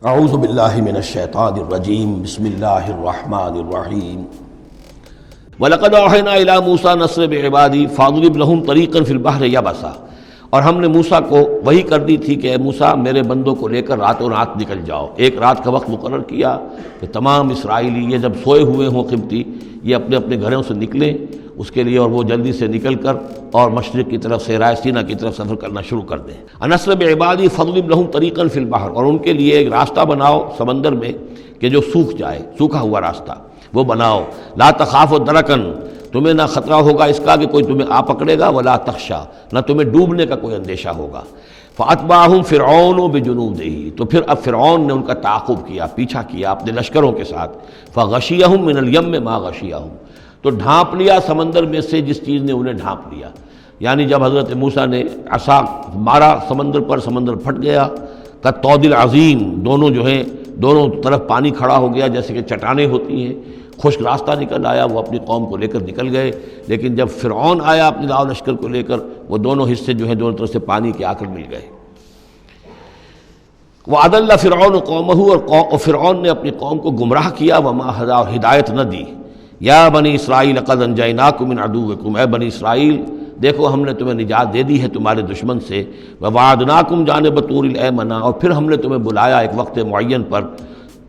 اعوذ باللہ من الشیطان الرجیم بسم اللہ الرحمن الرحیم وَلَقَدْ أَوْحَيْنَا إِلَىٰ مُوسَىٰ نَسْرِ بِعِبَادِي فَاضْرِبْ لَهُمْ طَرِيقًا فِي الْبَحْرِ يَبَسًا، اور ہم نے موسیٰ کو وحی کر دی تھی کہ اے موسیٰ میرے بندوں کو لے کر راتوں رات نکل جاؤ۔ ایک رات کا وقت مقرر کیا کہ تمام اسرائیلی یہ جب سوئے ہوئے ہوں قبطی، یہ اپنے اپنے گھروں سے نکلیں اس کے لیے، اور وہ جلدی سے نکل کر اور مشرق کی طرف سے رائے سینا کی طرف سفر کرنا شروع کر دیں۔ نَسْرِ بِعِبَادِي فَاضْرِبْ لَهُمْ طَرِيقًا فِي الْبَحْرِ، اور ان کے لیے ایک راستہ بناؤ سمندر میں کہ جو سوکھ جائے، سوکھا ہوا راستہ وہ بناؤ۔ لا تخافوا درکن، تمہیں نہ خطرہ ہوگا اس کا کہ کوئی تمہیں آ پکڑے گا، ولا تخشا، نہ تمہیں ڈوبنے کا کوئی اندیشہ ہوگا۔ فاتبعہم فرعون بجنودہ، تو پھر اب فرعون نے ان کا تعاقب کیا، پیچھا کیا اپنے لشکروں کے ساتھ۔ فغشیہم من الیم ما غشیہم، تو ڈھانپ لیا سمندر میں سے جس چیز نے انہیں ڈھانپ لیا، یعنی جب حضرت موسیٰ نے عصا مارا سمندر پر، سمندر پھٹ گیا کالطود العظیم، دونوں جو ہیں دونوں طرف پانی کھڑا ہو گیا جیسے کہ چٹانیں ہوتی ہیں، خشک راستہ نکل آیا، وہ اپنی قوم کو لے کر نکل گئے۔ لیکن جب فرعون آیا اپنے لاؤ لشکر کو لے کر، وہ دونوں حصے جو ہیں دونوں طرف سے پانی کے آ کر مل گئے۔ وَأَضَلَّ فِرْعَوْنُ قَوْمَهُ، اور فرعون نے اپنی قوم کو گمراہ کیا، وَمَا هَدَىٰ، اور ہدایت نہ دی۔ یا بنی اسرائیل قد انجیناکم من عدوکم، اے بنی اسرائیل دیکھو ہم نے تمہیں نجات دے دی ہے تمہارے دشمن سے۔ وَوَعَدْنَاكُمْ جَانِبَ طُورِ الْأَيْمَنَ، اور پھر ہم نے تمہیں بلایا ایک وقت معین پر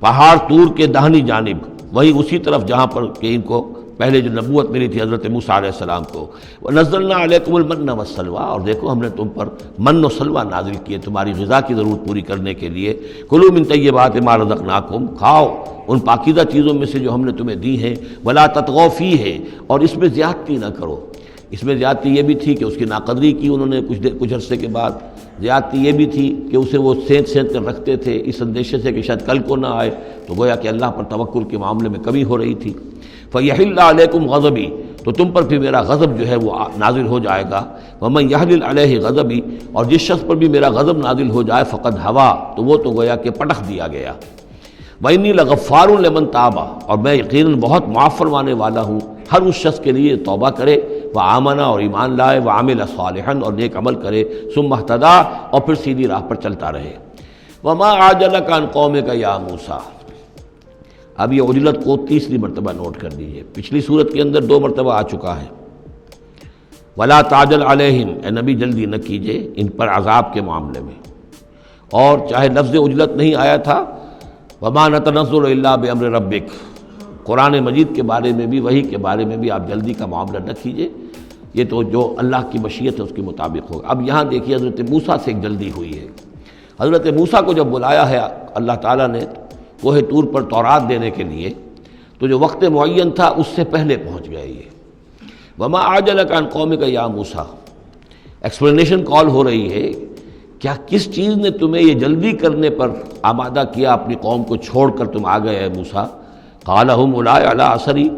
پہاڑ طور کے داہنی جانب، وہی اسی طرف جہاں پر کہ ان کو پہلے جو نبوت ملی تھی حضرت موسیٰ علیہ السلام کو۔ وَنَزَّلْنَا عَلَيْكُمُ الْمَنَّ وَالسَّلْوَىٰ، اور دیکھو ہم نے تم پر من و سلوہ نازل کیے تمہاری غذا کی ضرورت پوری کرنے کے لیے۔ کُلُوا مِن طَیِّبَاتِ مَا رَزَقْنَاکُمْ، کھاؤ ان پاکیزہ چیزوں میں سے جو ہم نے تمہیں دی ہیں۔ وَلَا تَطْغَوْا فِیہِ، اور اس میں زیادتی نہ کرو۔ اس میں زیادتی یہ بھی تھی کہ اس کی ناقدری کی انہوں نے کچھ عرصے کے بعد، زیادتی یہ بھی تھی کہ اسے وہ سینت کر رکھتے تھے اس اندیشے سے کہ شاید کل کو نہ آئے، تو گویا کہ اللہ پر توکل کے معاملے میں کمی ہو رہی تھی۔ فَيَحِلَّ عَلَيْكُمْ غَضَبِي، تو تم پر بھی میرا غضب جو ہے وہ نازل ہو جائے گا۔ وَمَن يَحْلِلْ عَلَيْهِ غَضَبِي، اور جس شخص پر بھی میرا غضب نازل ہو جائے، فقد ہوا، تو وہ تو گویا کہ پٹخ دیا گیا۔ وَإِنِّي لَغَفَّارٌ لِمَن تَابَ، اور میں یقیناً بہت معاف فرمانے والا ہوں ہر اس شخص کے لیے توبہ کرے، وآمن، اور ایمان لائے، وعمل صالحا، اور نیک عمل کرے، ثم اہتدی، اور پھر سیدھی راہ پر چلتا رہے۔ وما عجلک عن قومک یا موسیٰ، اب یہ عجلت کو تیسری مرتبہ نوٹ کر دیجئے، پچھلی صورت کے اندر 2 مرتبہ آ چکا ہے۔ ولا تعجل علیہم، اے نبی جلدی نہ کیجئے ان پر عذاب کے معاملے میں، اور چاہے لفظ عجلت نہیں آیا تھا، وما نتنزل الا بامر ربک، قرآن مجید کے بارے میں بھی، وحی کے بارے میں بھی آپ جلدی کا معاملہ نہ کیجئے، یہ تو جو اللہ کی مشیت ہے اس کے مطابق ہوگا۔ اب یہاں دیکھیے حضرت موسیٰ سے ایک جلدی ہوئی ہے۔ حضرت موسیٰ کو جب بلایا ہے اللہ تعالیٰ نے کوہ طور پر تورات دینے کے لیے، تو جو وقت معین تھا اس سے پہلے پہنچ گئے یہ۔ وما عجلک عن قومک یا موسیٰ، ایکسپلینیشن کال ہو رہی ہے، کیا کس چیز نے تمہیں یہ جلدی کرنے پر آمادہ کیا، اپنی قوم کو چھوڑ کر تم آ گئے اے موسیٰ؟ قال هم اولئک علی اثری،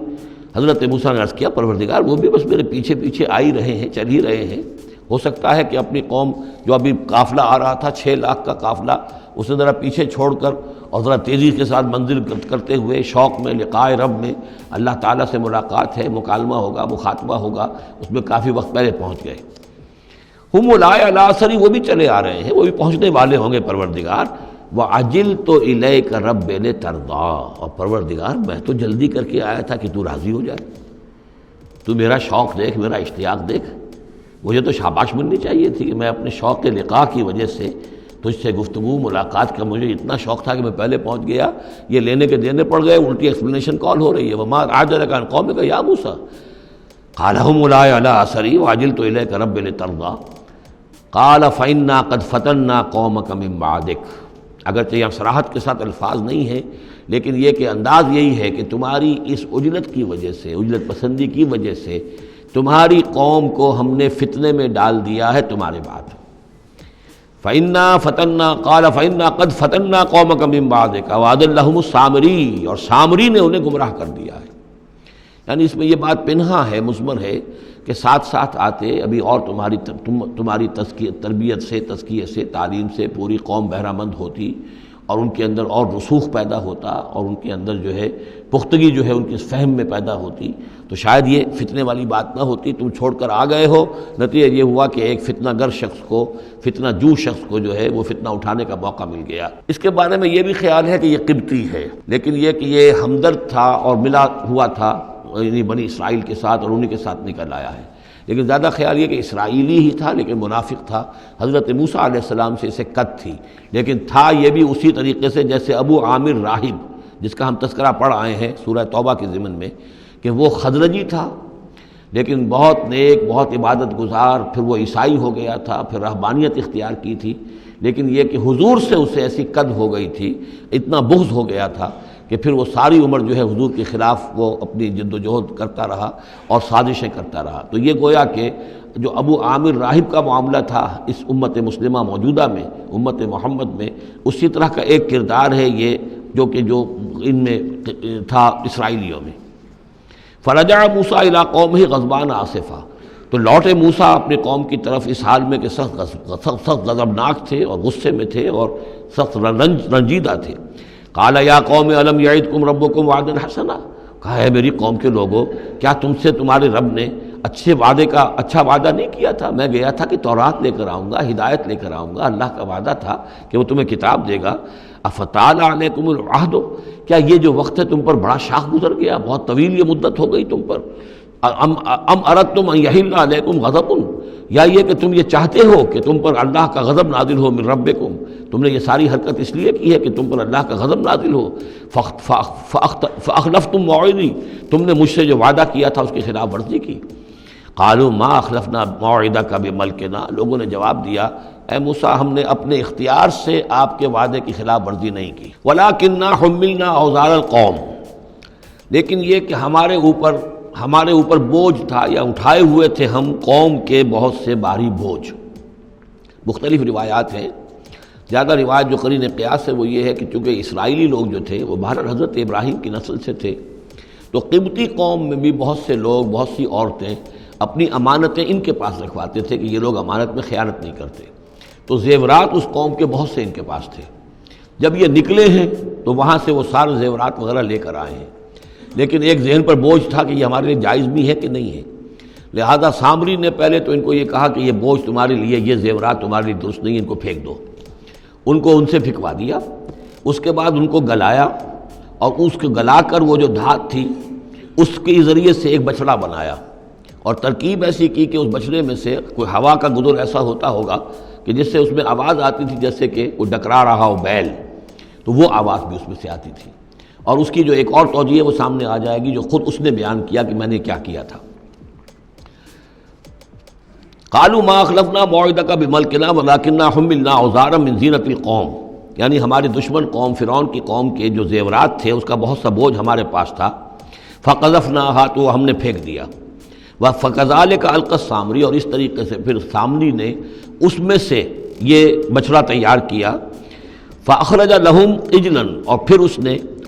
حضرت موسیٰ نے عرض کیا پروردگار وہ بھی بس میرے پیچھے پیچھے آ ہی رہے ہیں، چل ہی رہے ہیں۔ ہو سکتا ہے کہ اپنی قوم جو ابھی قافلہ آ رہا تھا 6 لاکھ کا قافلہ، اسے ذرا پیچھے چھوڑ کر اور ذرا تیزی کے ساتھ منزل کرتے ہوئے شوق میں، لقاء رب میں، اللہ تعالیٰ سے ملاقات ہے، مکالمہ ہوگا، مخاطبہ ہوگا، اس میں کافی وقت پہلے پہنچ گئے۔ ہم اولئک علی اثری، وہ بھی چلے آ رہے ہیں، وہ بھی پہنچنے والے ہوں گے پروردگار۔ وَعَجِلْتُ إِلَيْكَ رَبِّ لِتَرْضَىٰ، اور پروردگار میں تو جلدی کر کے آیا تھا کہ تو راضی ہو جائے، تو میرا شوق دیکھ، میرا اشتیاق دیکھ۔ مجھے تو شاباش ملنی چاہیے تھی کہ میں اپنے شوق لقاء کی وجہ سے تجھ سے گفتگو ملاقات کا مجھے اتنا شوق تھا کہ میں پہلے پہنچ گیا، یہ لینے کے دینے پڑ گئے، الٹی ایکسپلینیشن کال ہو رہی ہے۔ وما عجلک عن قومک یا موسیٰ قال هم اولئک علی اثری وعجلت الیک رب لترضیٰ قال فإنا قد فتنا قومک من بعدک، اگرچہ یہاں صراحت کے ساتھ الفاظ نہیں ہیں، لیکن یہ کہ انداز یہی ہے کہ تمہاری اس عجلت کی وجہ سے، عجلت پسندی کی وجہ سے تمہاری قوم کو ہم نے فتنے میں ڈال دیا ہے تمہارے بعد۔ فَإِنَّا فَتَنَّا قَالَ فَإِنَّا قَدْ فَتَنَّا قَوْمَكَ مِن بَعْدِكَ وَأَضَلَّهُمُ السَّامِرِيُّ، اور سامری نے انہیں گمراہ کر دیا ہے۔ یعنی اس میں یہ بات پنہا ہے، مضمر ہے کہ ساتھ ساتھ آتے ابھی اور تمہاری تربیت سے، تزکیے سے، تعلیم سے پوری قوم بہرہ مند ہوتی، اور ان کے اندر اور رسوخ پیدا ہوتا اور ان کے اندر جو ہے پختگی جو ہے ان کے فہم میں پیدا ہوتی تو شاید یہ فتنے والی بات نہ ہوتی۔ تم چھوڑ کر آ گئے ہو، نتیجہ یہ ہوا کہ ایک فتنہ گر شخص کو، فتنہ جو شخص کو جو ہے وہ فتنہ اٹھانے کا موقع مل گیا۔ اس کے بارے میں یہ بھی خیال ہے کہ یہ قبطی ہے، لیکن یہ کہ یہ ہمدرد تھا اور ملا ہوا تھا یعنی بنی اسرائیل کے ساتھ اور انہی کے ساتھ نکل آیا ہے، لیکن زیادہ خیال یہ کہ اسرائیلی ہی تھا لیکن منافق تھا۔ حضرت موسیٰ علیہ السلام سے اسے قد تھی، لیکن تھا یہ بھی اسی طریقے سے جیسے ابو عامر راہب جس کا ہم تذکرہ پڑھ آئے ہیں سورہ توبہ کے ضمن میں کہ وہ خزرجی تھا لیکن بہت نیک، بہت عبادت گزار، پھر وہ عیسائی ہو گیا تھا، پھر رہبانیت اختیار کی تھی، لیکن یہ کہ حضور سے اسے ایسی قد ہو گئی تھی، اتنا بغض ہو گیا تھا کہ پھر وہ ساری عمر جو ہے حضور کے خلاف وہ اپنی جد و جہد کرتا رہا اور سازشیں کرتا رہا۔ تو یہ گویا کہ جو ابو عامر راہب کا معاملہ تھا اس امت مسلمہ موجودہ میں، امت محمد میں، اسی طرح کا ایک کردار ہے یہ جو ان میں تھا اسرائیلیوں میں۔ فرجع موسیٰ الی قومہ غضبان آسفا، تو لوٹے موسیٰ اپنے قوم کی طرف اس حال میں کہ سخت غضبناک تھے اور غصے میں تھے اور سخت رنجیدہ تھے۔ قال یا قوم الم یعدکم ربکم وعدا حسنا، کہا ہے میری قوم کے لوگوں کیا تم سے تمہارے رب نے اچھا وعدہ نہیں کیا تھا؟ میں گیا تھا کہ تورات لے کر آؤں گا، ہدایت لے کر آؤں گا، اللہ کا وعدہ تھا کہ وہ تمہیں کتاب دے گا۔ افتال علیکم العہد، کیا یہ جو وقت ہے تم پر بڑا شاخ گزر گیا، بہت طویل یہ مدت ہو گئی تم پر؟ ام اردتم ان یحل علیکم غضب، یا یہ کہ تم یہ چاہتے ہو کہ تم پر اللہ کا غضب نازل ہو من ربکم، تم نے یہ ساری حرکت اس لیے کی ہے کہ تم پر اللہ کا غضب نازل ہو۔ فاخلفتم موعدی، تم نے مجھ سے جو وعدہ کیا تھا اس کی خلاف ورزی کی۔ قالوا ما اخلفنا موعدک بملکنا، لوگوں نے جواب دیا اے موسیٰ ہم نے اپنے اختیار سے آپ کے وعدے کی خلاف ورزی نہیں کی، ولکننا حملنا اوزار القوم، لیکن یہ کہ ہمارے اوپر بوجھ تھا یا اٹھائے ہوئے تھے ہم قوم کے بہت سے بھاری بوجھ۔ مختلف روایات ہیں، زیادہ روایت جو قرین قیاس ہے وہ یہ ہے کہ چونکہ اسرائیلی لوگ جو تھے وہ بہرحال حضرت ابراہیم کی نسل سے تھے، تو قبطی قوم میں بھی بہت سے لوگ، بہت سی عورتیں اپنی امانتیں ان کے پاس رکھواتے تھے کہ یہ لوگ امانت میں خیانت نہیں کرتے، تو زیورات اس قوم کے بہت سے ان کے پاس تھے۔ جب یہ نکلے ہیں تو وہاں سے وہ سارے زیورات وغیرہ لے کر آئے ہیں، لیکن ایک ذہن پر بوجھ تھا کہ یہ ہمارے لیے جائز بھی ہے کہ نہیں ہے، لہذا سامری نے پہلے تو ان کو یہ کہا کہ یہ بوجھ تمہارے لیے، یہ زیورات تمہارے لیے درست نہیں، ان کو پھینک دو۔ ان کو ان سے پھینکوا دیا، اس کے بعد ان کو گلایا اور اس کو گلا کر وہ جو دھات تھی اس کے ذریعے سے ایک بچڑا بنایا، اور ترکیب ایسی کی کہ اس بچڑے میں سے کوئی ہوا کا گزر ایسا ہوتا ہوگا کہ جس سے اس میں آواز آتی تھی جیسے کہ کوئی ڈکرا رہا ہو بیل، تو وہ آواز بھی اس میں سے آتی تھی۔ اور اس کی جو ایک اور توجہ ہے وہ سامنے آ جائے گی جو خود اس نے بیان کیا کہ میں نے کیا کیا تھا۔ قالوا ما اخلفنا موعدک بملکنا ولکننا حملنا اوزارا من زینۃ القوم، یعنی ہمارے دشمن قوم فرعون کی قوم کے جو زیورات تھے اس کا بہت سا بوجھ ہمارے پاس تھا، فقذفناها، تو ہم نے پھینک دیا، فکذالک القی السامری، اور اس طریقے سے پھر سامری نے اس میں سے یہ بچڑا تیار کیا، فاخرج لهم عجلا، اور پھر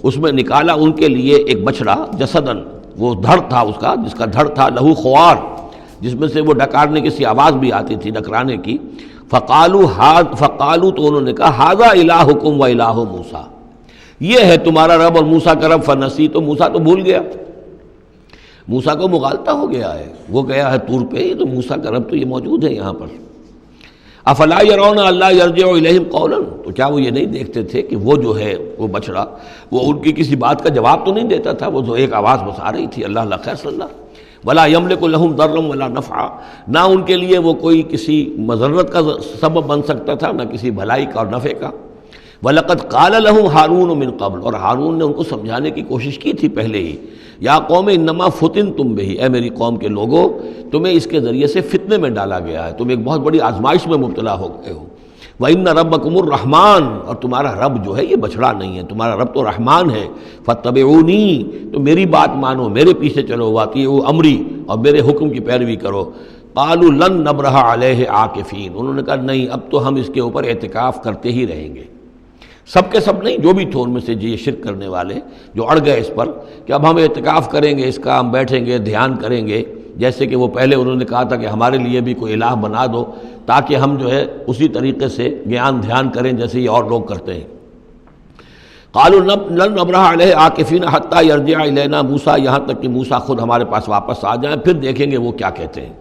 اس میں نکالا ان کے لیے ایک بچڑا، جسدن، وہ دھڑ تھا اس کا جس کا دھڑ تھا، لہو خوار، جس میں سے وہ ڈکارنے کی سی آواز بھی آتی تھی، ڈکرانے کی۔ فقالوا، تو انہوں نے کہا ھذا الہکم و الہ موسیٰ، یہ ہے تمہارا رب اور موسیٰ کا رب، فنسی، تو موسیٰ تو بھول گیا، موسیٰ کو مغالطہ ہو گیا ہے، وہ گیا ہے طور پہ، تو موسیٰ کا رب تو یہ موجود ہے یہاں پر۔ افلا یرون الا یرجع الیہم قولا، تو کیا وہ یہ نہیں دیکھتے تھے کہ وہ جو ہے وہ بچڑا وہ ان کی کسی بات کا جواب تو نہیں دیتا تھا، وہ تو ایک آواز بس آ رہی تھی، اللہ اللہ خیر صلی اللہ، ولا یملک لهم ضرا ولا نفعا، نہ ان کے لیے وہ کوئی کسی مضرت کا سبب بن سکتا تھا نہ کسی بھلائی کا اور نفع کا۔ وَلَقَدْ قَالَ لَهُمْ هَارُونُ مِنْ قَبْلُ، اور ہارون نے ان کو سمجھانے کی کوشش کی تھی پہلے ہی، یا قوم انما فتنتم بہ، اے میری قوم کے لوگوں تمہیں اس کے ذریعے سے فتنے میں ڈالا گیا ہے، تم ایک بہت بڑی آزمائش میں مبتلا ہو گئے ہو۔ وَإِنَّ رَبَّكُمُ الرَّحْمَٰنُ، اور تمہارا رب جو ہے یہ بچڑا نہیں ہے، تمہارا رب تو رحمان ہے۔ فَاتَّبِعُونِی، تو میری بات مانو، میرے پیچھے چلو، وَأَطِیعُوا أَمْرِی، اور میرے حکم کی پیروی کرو۔ قَالُوا لَن نَّبْرَحَ عَلَیْهِ عَاکِفِینَ، انہوں نے کہا نہیں اب تو ہم اس کے اوپر اعتکاف کرتے ہی رہیں گے۔ سب کے سب نہیں، جو بھی تھے ان میں سے یہ شرک کرنے والے جو اڑ گئے اس پر کہ اب ہم اعتکاف کریں گے، اس کا ہم بیٹھیں گے، دھیان کریں گے، جیسے کہ وہ پہلے انہوں نے کہا تھا کہ ہمارے لیے بھی کوئی الہ بنا دو تاکہ ہم جو ہے اسی طریقے سے گیان دھیان کریں جیسے یہ اور لوگ کرتے ہیں۔ قالوا لن نبرح علیہ عاکفین حتی یرجع الینا موسیٰ، یہاں تک کہ موسیٰ خود ہمارے پاس واپس آ جائیں، پھر دیکھیں گے وہ کیا کہتے ہیں۔